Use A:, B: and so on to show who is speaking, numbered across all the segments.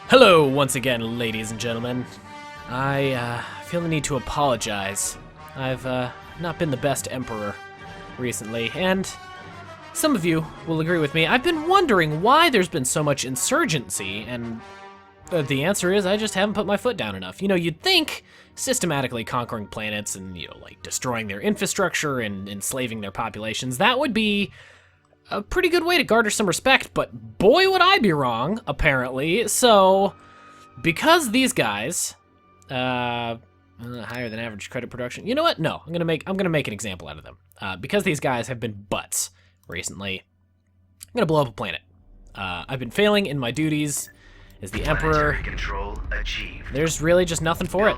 A: Hello once again, ladies and gentlemen. I feel the need to apologize. I've not been the best emperor recently, and some of you will agree with me. I've been wondering why there's been so much insurgency, and the answer is I just haven't put my foot down enough. You know, you'd think systematically conquering planets and, you know, like destroying their infrastructure and enslaving their populations, that would be a pretty good way to garner some respect, but boy would I be wrong, apparently. So, because these guys, higher than average credit production, you know what? No, I'm gonna make an example out of them. Because these guys have been butts recently, I'm gonna blow up a planet. I've been failing in my duties as the Emperor.
B: Control achieved.
A: There's really just nothing for it.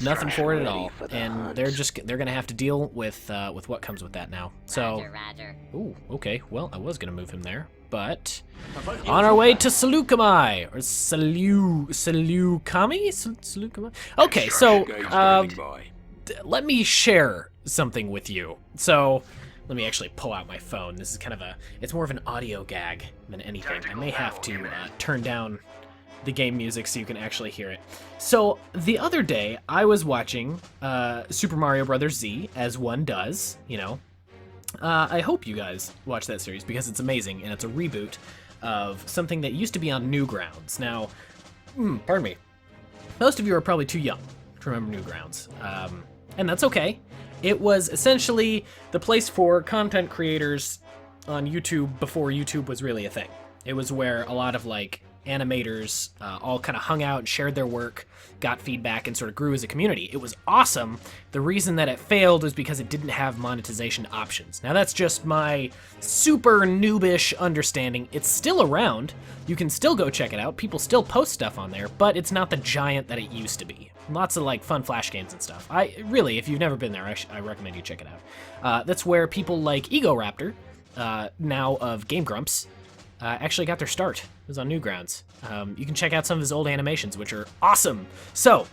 B: Nothing
A: for it at all, and they're gonna have to deal with what comes with that now. So,
C: Roger.
A: ooh, okay. Well, I was gonna move him there, but on our way to Salukami or Salukami. Okay, so let me share something with you. So. Let me actually pull out my phone. This is kind of it's more of an audio gag than anything. I may have to turn down the game music so you can actually hear it. So, the other day, I was watching Super Mario Bros. Z, as one does, you know. I hope you guys watch that series because it's amazing, and it's a reboot of something that used to be on Newgrounds. Now, pardon me, most of you are probably too young to remember Newgrounds, and that's okay. It was essentially the place for content creators on YouTube before YouTube was really a thing. It was where a lot of, like, animators all kind of hung out and shared their work, got feedback, and sort of grew as a community. It was awesome. The reason that it failed is because it didn't have monetization options. Now, that's just my super noobish understanding. It's still around. You can still go check it out. People still post stuff on there, but it's not the giant that it used to be. Lots of, like, fun flash games and stuff. Really, if you've never been there, I recommend you check it out. That's where people like Ego Raptor, now of Game Grumps, actually got their start. It was on Newgrounds. You can check out some of his old animations, which are awesome. So,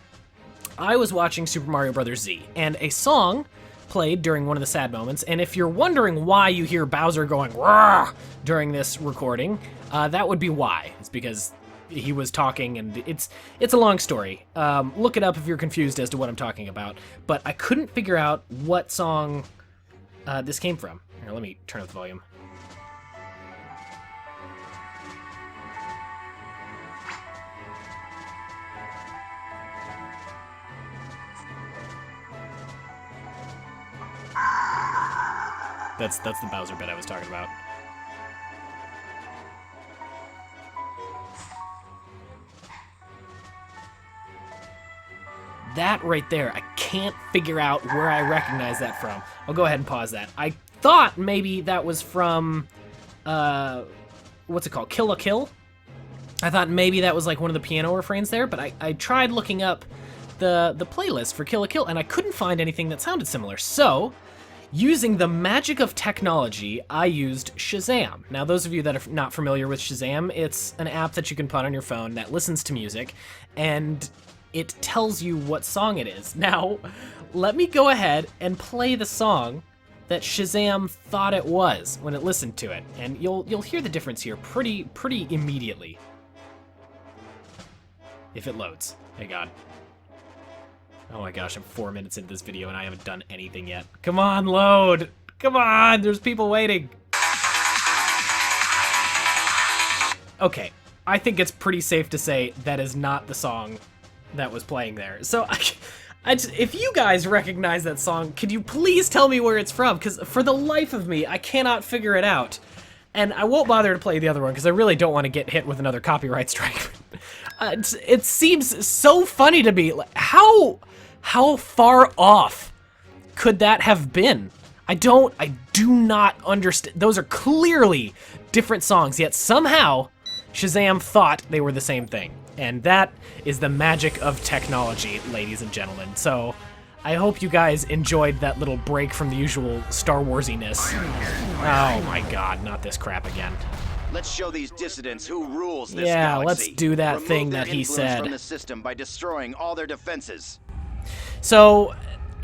A: I was watching Super Mario Bros. Z, and a song played during one of the sad moments, and if you're wondering why you hear Bowser going "Rah!" during this recording, that would be why. It's because he was talking, and it's a long story. Look it up if you're confused as to what I'm talking about, but I couldn't figure out what song this came from. Here, let me turn up the volume. That's the Bowser bit I was talking about. That right there, I can't figure out where I recognize that from. I'll go ahead and pause that. I thought maybe that was from, what's it called, Kill la Kill? I thought maybe that was like one of the piano refrains there, but I tried looking up the playlist for Kill la Kill, and I couldn't find anything that sounded similar. So, using the magic of technology, I used Shazam. Now, those of you that are not familiar with Shazam, it's an app that you can put on your phone that listens to music, and it tells you what song it is. Now, let me go ahead and play the song that Shazam thought it was when it listened to it, and you'll hear the difference here pretty immediately. If it loads. Thank God. Oh my gosh, I'm 4 minutes into this video and I haven't done anything yet. Come on, load! Come on, there's people waiting! Okay, I think it's pretty safe to say that is not the song that was playing there. So, if you guys recognize that song, could you please tell me where it's from? Because for the life of me, I cannot figure it out. And I won't bother to play the other one, because I really don't want to get hit with another copyright strike. It seems so funny to me. How far off could that have been? I do not understand. Those are clearly different songs, yet somehow Shazam thought they were the same thing. And that is the magic of technology, ladies and gentlemen. So, I hope you guys enjoyed that little break from the usual Star Warsiness. Oh my God, not this crap again.
B: Let's show these dissidents who rules this
A: yeah,
B: galaxy.
A: Let's do that
B: Remove
A: thing
B: their
A: that he
B: influence
A: said.
B: from the system by destroying all their defenses.
A: So,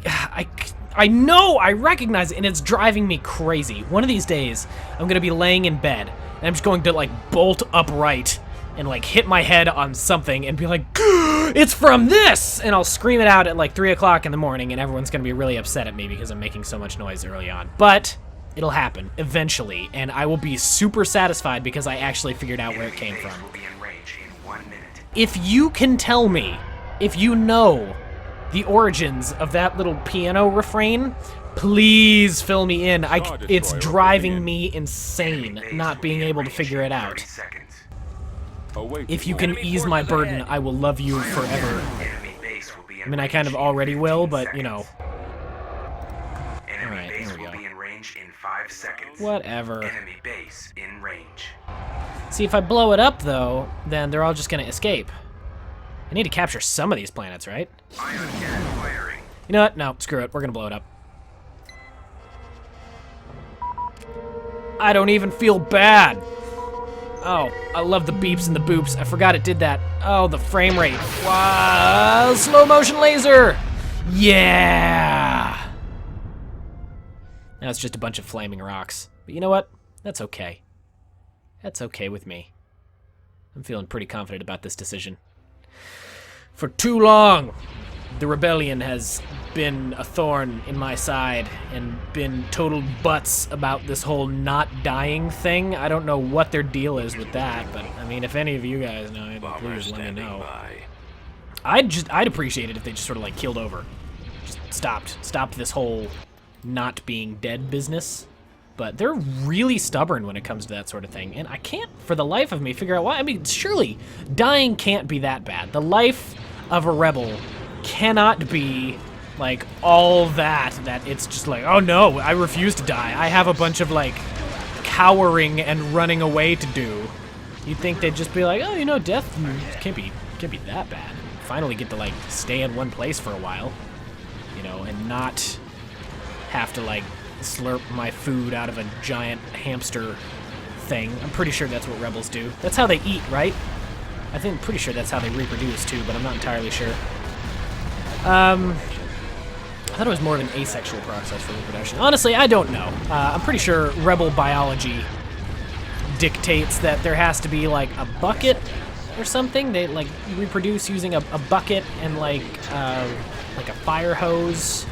A: I know, I recognize it, and it's driving me crazy. One of these days, I'm gonna be laying in bed, and I'm just going to, like, bolt upright and like hit my head on something and be like, it's from this! And I'll scream it out at like 3 o'clock in the morning, and everyone's gonna be really upset at me because I'm making so much noise early on. But it'll happen eventually, and I will be super satisfied because I actually figured out where it came from. If you can tell me, if you know the origins of that little piano refrain, please fill me in. It's driving me insane not being able to figure it out. If you can ease my burden, I will love you forever. I mean, I kind of already will, but, you know. Alright, there we go. Whatever. See, if I blow it up, though, then they're all just gonna escape. I need to capture some of these planets, right? You know what? No, screw it. We're gonna blow it up. I don't even feel bad. Oh, I love the beeps and the boops. I forgot it did that. Oh, the frame rate. Wow, slow motion laser. Yeah. Now it's just a bunch of flaming rocks. But you know what? That's okay. That's okay with me. I'm feeling pretty confident about this decision. For too long, the rebellion has been a thorn in my side and been total butts about this whole not dying thing. I don't know what their deal is with that, but I mean, if any of you guys know, please let me know. I'd appreciate it if they just sort of like keeled over. Just stopped this whole not being dead business. But they're really stubborn when it comes to that sort of thing, and I can't for the life of me figure out why. I mean, surely dying can't be that bad. The life of a rebel cannot be like all that it's just like, oh no, I refuse to die. I have a bunch of like cowering and running away to do. You'd think they'd just be like, oh, you know, death can't be that bad. Finally get to like stay in one place for a while, you know, and not have to like slurp my food out of a giant hamster thing. I'm pretty sure that's what rebels do. That's how they eat, right? I think pretty sure that's how they reproduce too, but I'm not entirely sure. I thought it was more of an asexual process for reproduction. Honestly, I don't know. I'm pretty sure rebel biology dictates that there has to be like a bucket or something. They like reproduce using a bucket and like a fire hose.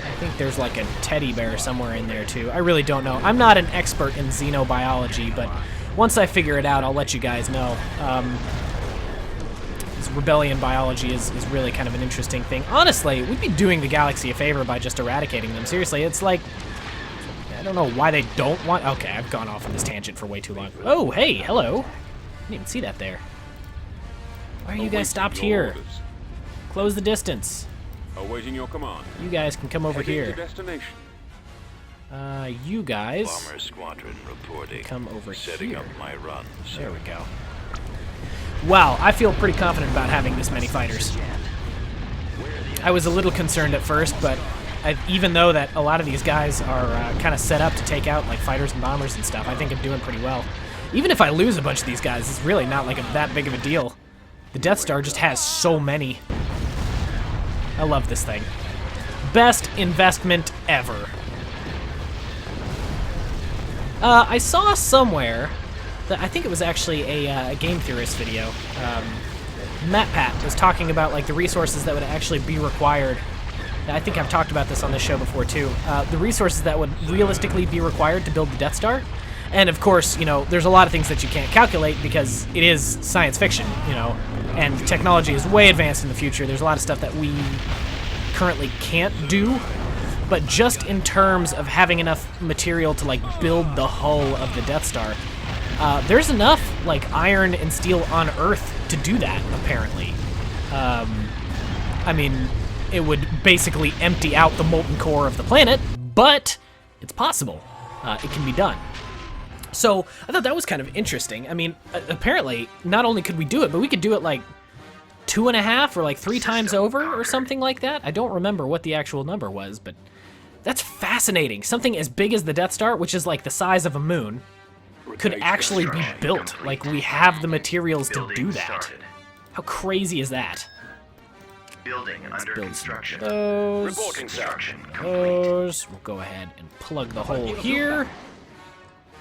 A: I think there's like a teddy bear somewhere in there too. I really don't know. I'm not an expert in xenobiology, but once I figure it out, I'll let you guys know. This rebellion biology is really kind of an interesting thing. Honestly, we'd be doing the galaxy a favor by just eradicating them. Seriously, it's like, I don't know why they don't want... Okay, I've gone off on this tangent for way too long. Oh, hey, hello. I didn't even see that there. Why are you guys stopped here? Close the distance.
C: Awaiting your command.
A: You guys can come over here.
C: Destination.
A: You guys.
D: Bomber squadron reporting.
A: Come over
D: Setting
A: here.
D: up my run.
A: There we go. Wow, I feel pretty confident about having this many fighters. I was a little concerned at first, but even though that a lot of these guys are kind of set up to take out like fighters and bombers and stuff, I think I'm doing pretty well. Even if I lose a bunch of these guys, it's really not like that big of a deal. The Death Star just has so many. I love this thing. Best investment ever. I saw somewhere that I think it was actually a game theorist video. MatPat was talking about like the resources that would actually be required. I think I've talked about this on this show before too. The resources that would realistically be required to build the Death Star. And of course, you know, there's a lot of things that you can't calculate because it is science fiction, you know, and technology is way advanced in the future. There's a lot of stuff that we currently can't do, but just in terms of having enough material to like build the hull of the Death Star, there's enough like iron and steel on Earth to do that, apparently. I mean, it would basically empty out the molten core of the planet, but it's possible. It can be done. So I thought that was kind of interesting. I mean, apparently, not only could we do it, but we could do it like 2.5 or like 3 times over or something like that. I don't remember what the actual number was, but that's fascinating. Something as big as the Death Star, which is like the size of a moon, could actually be built. Like, we have the materials to do that. How crazy is that?
E: Building under construction.
A: Those.
E: Reporting construction.
A: Those. We'll go ahead and plug the hole here.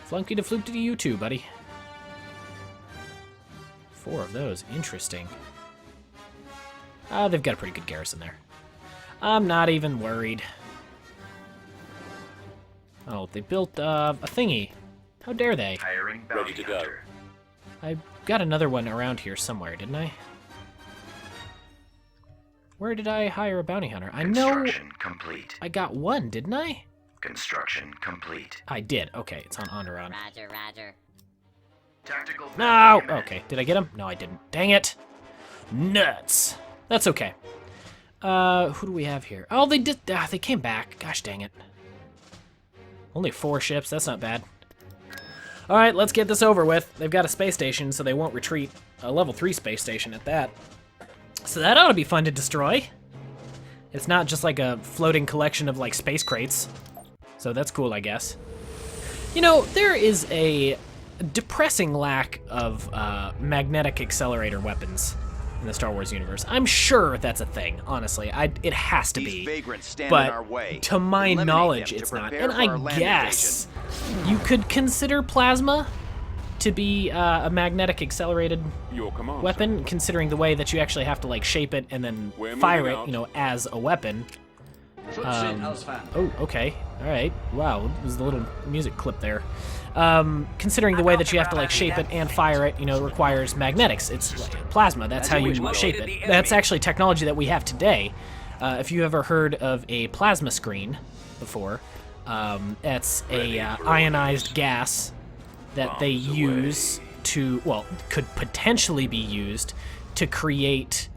A: Flunky to fluke to you too, buddy. 4 of those. Interesting. They've got a pretty good garrison there. I'm not even worried. Oh, they built a thingy. How dare they?
E: Hiring
D: Ready
E: bounty
D: to go.
E: hunter.
A: I got another one around here somewhere, didn't I? Where did I hire a bounty hunter? I know
E: Construction complete.
A: I got one, didn't I?
E: Construction complete.
A: I did. Okay, it's on Onderon.
C: Roger, roger.
E: Tactical
A: No!
E: battle imminent.
A: Okay, did I get him? No, I didn't. Dang it! Nuts! That's okay. Who do we have here? Oh, they did. They came back. Gosh dang it. Only 4 ships. That's not bad. All right, let's get this over with. They've got a space station, so they won't retreat. A level 3 space station at that. So that ought to be fun to destroy. It's not just like a floating collection of like space crates. So that's cool, I guess. You know, there is a depressing lack of magnetic accelerator weapons in the Star Wars universe. I'm sure that's a thing, honestly. It has to
B: These
A: be.
B: vagrants stand
A: But
B: in our way.
A: to my
B: Eliminate
A: knowledge,
B: them to
A: it's not.
B: prepare
A: And
B: for our
A: I
B: land
A: guess you could consider plasma to be a magnetic accelerated
D: Your command.
A: weapon, considering the way that you actually have to like shape it and then
D: We're
A: fire
D: moving
A: it,
D: out.
A: you know, as a weapon. Oh, okay. All right. Wow, there's the little music clip there. Considering the way that you have to like shape it and fire it, you know, requires magnetics. It's like plasma. That's how you shape it. That's actually technology that we have today. If you ever heard of a plasma screen before, that's a ionized gas that they use to, well, could potentially be used to create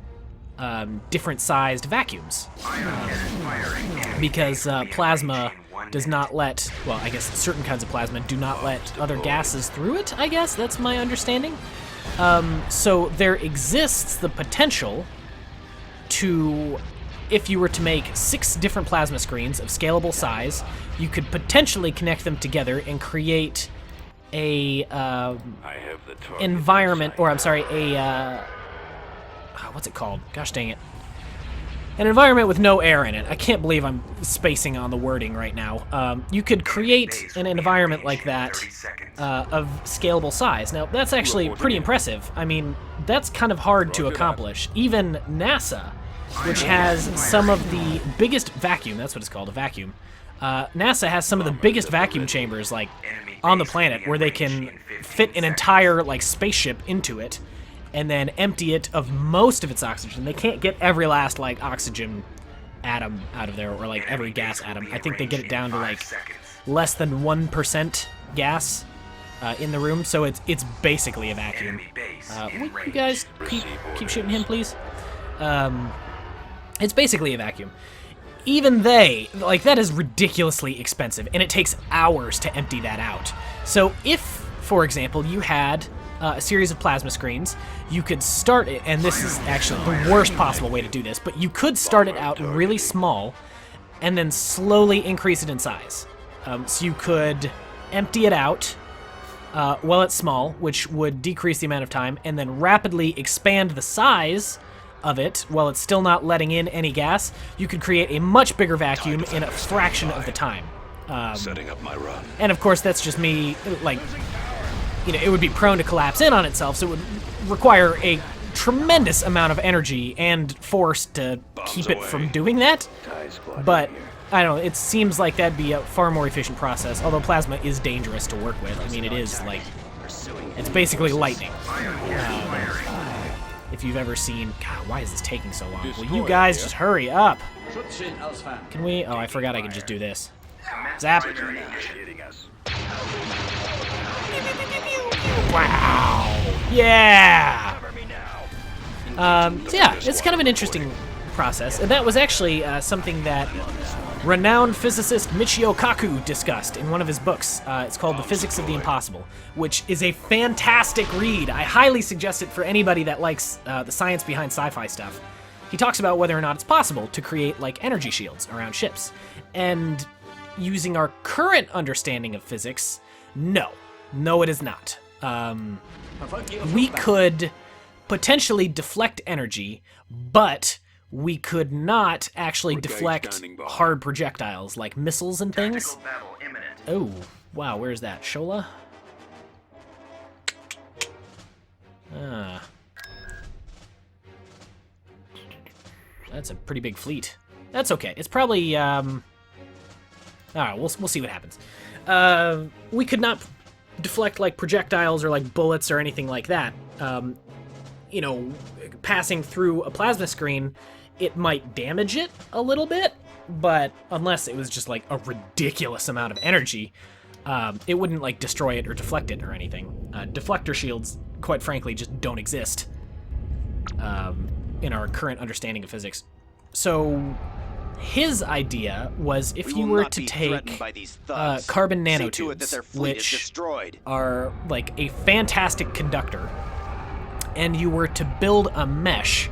A: different sized vacuums. Because plasma does not let, well, I guess certain kinds of plasma do not let other gases through it, I guess. That's my understanding. So there exists the potential to, if you were to make 6 different plasma screens of scalable size, you could potentially connect them together and create a
D: I have the target
A: environment,
D: in
A: or I'm sorry, what's it called? Gosh dang it. An environment with no air in it. I can't believe I'm spacing on the wording right now. You could create an environment like that of scalable size. Now, that's actually pretty impressive. I mean, that's kind of hard to accomplish. Even NASA, which has some of the biggest vacuum, that's what it's called, a vacuum. NASA has some of the biggest vacuum chambers, like, on the planet, where they can fit an entire, like, spaceship into it and then empty it of most of its oxygen. They can't get every last, like, oxygen atom out of there, or, like, every gas atom. I think they get it down to, like, less than 1% gas in the room, so it's basically a vacuum. Will you guys keep shooting him, please? It's basically a vacuum. Even they, like, that is ridiculously expensive, and it takes hours to empty that out. So if, for example, you had a series of plasma screens, you could start it, and this is actually the worst possible way to do this, but you could start it out really small and then slowly increase it in size. So you could empty it out while it's small, which would decrease the amount of time, and then rapidly expand the size of it while it's still not letting in any gas. You could create a much bigger vacuum in a fraction of the time.
D: Setting up my run.
A: And of course, that's just me, like, you know, it would be prone to collapse in on itself, so it would require a tremendous amount of energy and force to keep it from doing that. But I don't know, it seems like that'd be a far more efficient process, although plasma is dangerous to work with. I mean, it is, like, it's basically lightning. If you've ever seen, God, why is this taking so long? Will you guys just hurry up? Can we? Oh, I forgot I could just do this. Zap.
D: Hitting us.
A: Wow. Yeah. So yeah, it's kind of an interesting process. And that was actually something that renowned physicist Michio Kaku discussed in one of his books. It's called The Physics of the Impossible, which is a fantastic read. I highly suggest it for anybody that likes the science behind sci-fi stuff. He talks about whether or not it's possible to create, like, energy shields around ships. And using our current understanding of physics, no. No, it is not. We could potentially deflect energy, but we could not actually deflect hard projectiles like missiles and things. Oh, wow, where's that? Shola? That's a pretty big fleet. That's okay. It's probably, all right, we'll see what happens. We could not deflect, like, projectiles or, like, bullets or anything like that. You know, passing through a plasma screen, it might damage it a little bit, but unless it was just, like, a ridiculous amount of energy, it wouldn't, like, destroy it or deflect it or anything. Deflector shields, quite frankly, just don't exist in our current understanding of physics. So his idea was if you were to take carbon nanotubes, which are like a fantastic conductor, and you were to build a mesh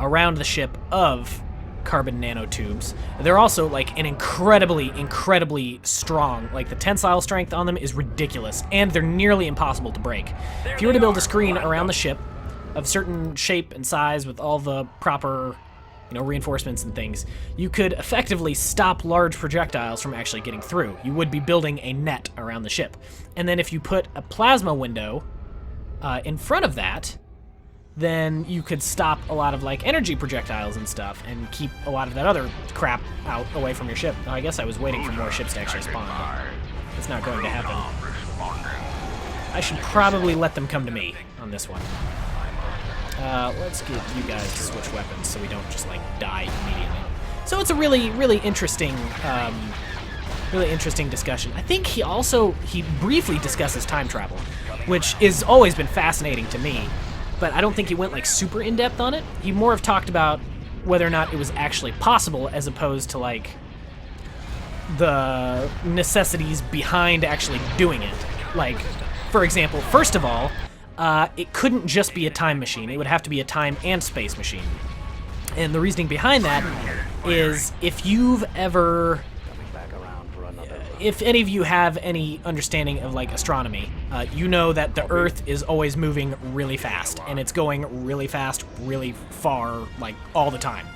A: around the ship of carbon nanotubes. They're also like an incredibly strong, like the tensile strength on them is ridiculous, and they're nearly impossible to break. If you were to build a screen around the ship of certain shape and size with all the proper, you know, reinforcements and things, you could effectively stop large projectiles from actually getting through. You would be building a net around the ship. And then if you put a plasma window in front of that, then you could stop a lot of, like, energy projectiles and stuff and keep a lot of that other crap out away from your ship. Now, I guess I was waiting for more ships to actually spawn, but it's not going to happen. I should probably let them come to me on this one. Let's get you guys to switch weapons so we don't just, like, die immediately. So it's a really interesting discussion. I think he briefly discusses time travel, which has always been fascinating to me, but I don't think he went, like, super in-depth on it. He more have talked about whether or not it was actually possible as opposed to, like, the necessities behind actually doing it. Like, for example, first of all, it couldn't just be a time machine. It would have to be a time and space machine. And the reasoning behind that is if any of you have any understanding of, like, astronomy, you know that the Earth is always moving really fast, and it's going really fast, really far, like, all the time.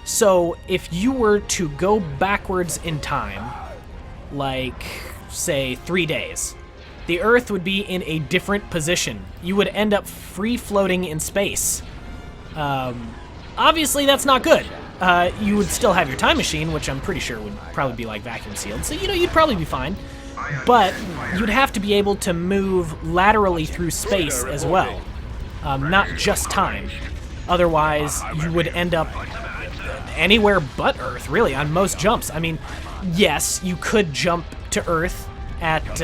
A: So if you were to go backwards in time, like, say, 3 days, the Earth would be in a different position. You would end up free-floating in space. Obviously, that's not good. You would still have your time machine, which I'm pretty sure would probably be, like, vacuum sealed, so, you know, you'd probably be fine. But you'd have to be able to move laterally through space as well, not just time. Otherwise, you would end up anywhere but Earth, really, on most jumps. I mean, yes, you could jump to Earth at,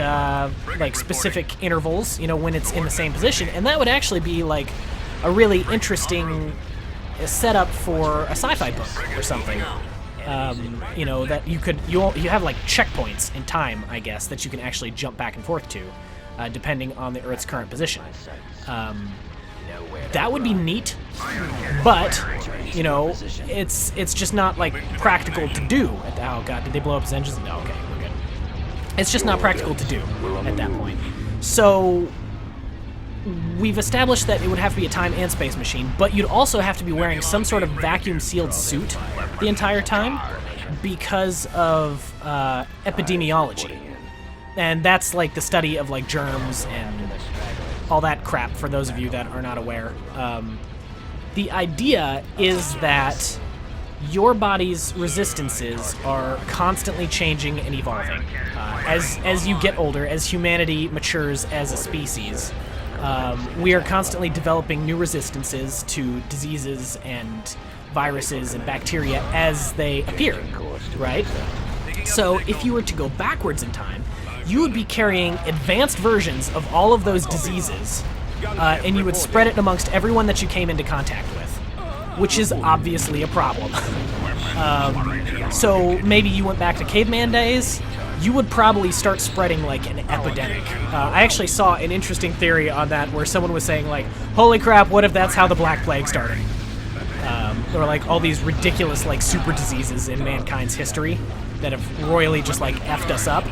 A: like, specific intervals, you know, when it's in the same position, and that would actually be, like, a really interesting setup for a sci-fi book or something. You know, that you have, like, checkpoints in time, I guess, that you can actually jump back and forth to, depending on the Earth's current position. That would be neat, but, you know, it's just not, like, practical to do. Oh god, did they blow up his engines? No, okay, we're good. It's just not practical to do at that point. So we've established that it would have to be a time and space machine, but you'd also have to be wearing some sort of vacuum-sealed suit the entire time because of epidemiology. And that's, like, the study of, like, germs and all that crap, for those of you that are not aware. The idea is that your body's resistances are constantly changing and evolving. As you get older, as humanity matures as a species, we are constantly developing new resistances to diseases and viruses and bacteria as they appear, right? So if you were to go backwards in time, you would be carrying advanced versions of all of those diseases, and you would spread it amongst everyone that you came into contact with, which is obviously a problem. So maybe you went back to caveman days, you would probably start spreading, like, an epidemic. I actually saw an interesting theory on that where someone was saying, like, holy crap, what if that's how the Black Plague started? There were, like, all these ridiculous, like, super diseases in mankind's history that have royally just, like, effed us up.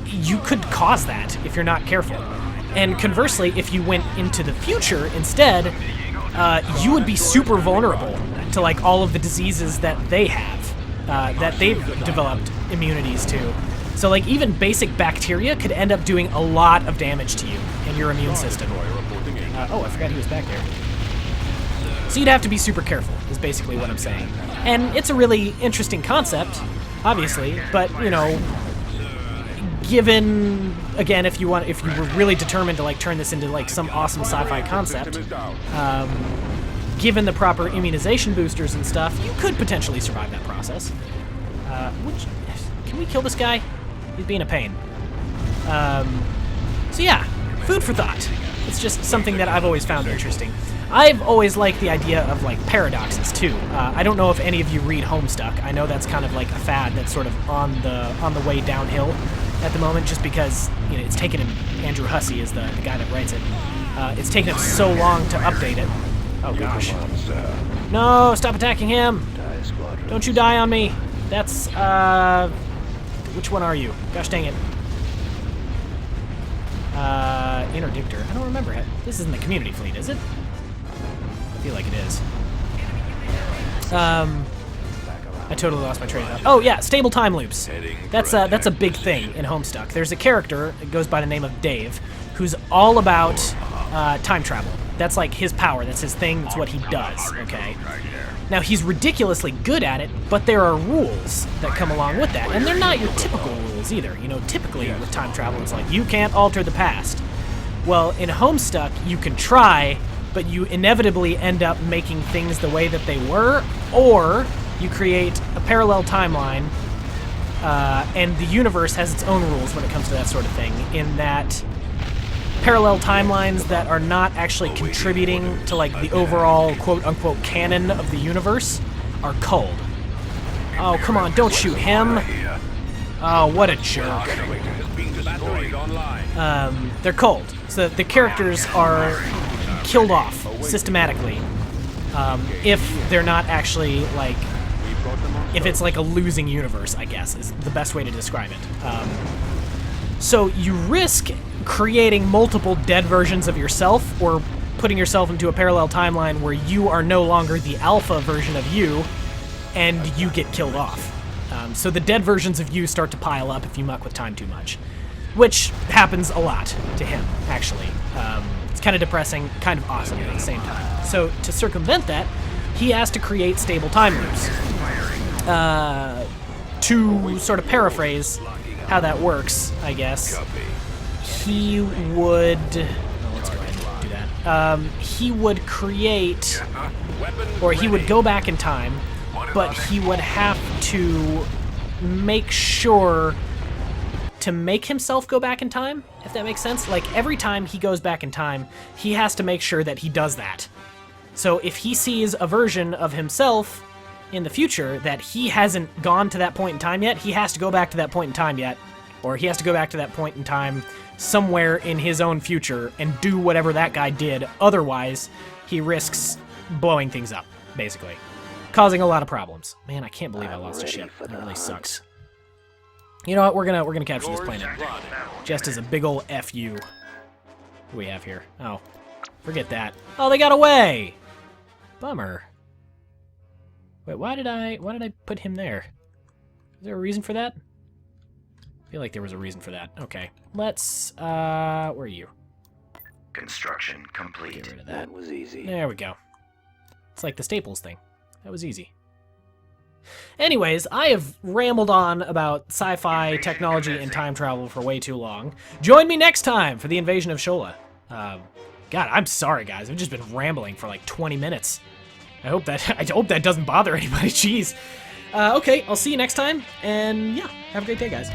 A: You could cause that if you're not careful. And conversely, if you went into the future instead, you would be super vulnerable to, like, all of the diseases that they have, that they've developed immunities to. So, like, even basic bacteria could end up doing a lot of damage to you and your immune system. Oh, I forgot he was back there. So you'd have to be super careful, is basically what I'm saying. And it's a really interesting concept, obviously, but, you know, given, again, if you were really determined to, like, turn this into, like, some awesome sci-fi concept, given the proper immunization boosters and stuff, you could potentially survive that process. Can we kill this guy? He's being a pain. So yeah, food for thought. It's just something that I've always found interesting. I've always liked the idea of, like, paradoxes, too. I don't know if any of you read Homestuck. I know that's kind of like a fad that's sort of on the way downhill at the moment, just because, you know, it's taken him, Andrew Hussey is the guy that writes it. It's taken him so long to update it. Oh, gosh. No, stop attacking him! Don't you die on me! That's, which one are you? Gosh dang it. Interdictor. I don't remember it. This isn't the community fleet, is it? I feel like it is. I totally lost my train of thought. Oh yeah, stable time loops. That's a big thing in Homestuck. There's a character that goes by the name of Dave, who's all about time travel. That's like his power. That's his thing. That's what he does. Okay. Now he's ridiculously good at it, but there are rules that come along with that, and they're not your typical rules either. You know, typically with time travel, it's like you can't alter the past. Well, in Homestuck, you can try, but you inevitably end up making things the way that they were, or you create a parallel timeline, and the universe has its own rules when it comes to that sort of thing, in that parallel timelines that are not actually contributing to, like, the overall quote-unquote canon of the universe are culled. Oh, come on, don't shoot him! Oh, what a jerk. They're culled, so the characters are killed off systematically, if they're not actually, like, if it's like a losing universe, I guess, is the best way to describe it. So you risk creating multiple dead versions of yourself, or putting yourself into a parallel timeline where you are no longer the alpha version of you, and you get killed off. So the dead versions of you start to pile up if you muck with time too much, which happens a lot to him, actually. It's kind of depressing, kind of awesome at the same time. So to circumvent that, he has to create stable time loops. To sort of paraphrase how that works, I guess, he would... Oh, let's go ahead and do that. He would create... Or he would go back in time, but he would have to make sure to make himself go back in time, if that makes sense. Like, every time he goes back in time, he has to make sure that he does that. So if he sees a version of himself in the future that he hasn't gone to that point in time yet, he has to go back to that point in time yet, or he has to go back to that point in time somewhere in his own future and do whatever that guy did. Otherwise, he risks blowing things up, basically. Causing a lot of problems. Man, I can't believe I lost a ship. That really sucks. You know what? We're gonna capture this planet. Just as a big ol' FU. What do we have here? Oh. Forget that. Oh, they got away! Bummer. Wait, why did I put him there? Is there a reason for that? I feel like there was a reason for that. Okay. Let's, where are you?
E: Construction complete.
A: Get rid of that.
D: was easy.
A: There we go. It's like the Staples thing. That was easy. Anyways, I have rambled on about sci-fi, technology, and time travel for way too long. Join me next time for the invasion of Shola. God, I'm sorry, guys. I've just been rambling for like 20 minutes. I hope that doesn't bother anybody. Jeez. Okay, I'll see you next time, and yeah, have a great day, guys.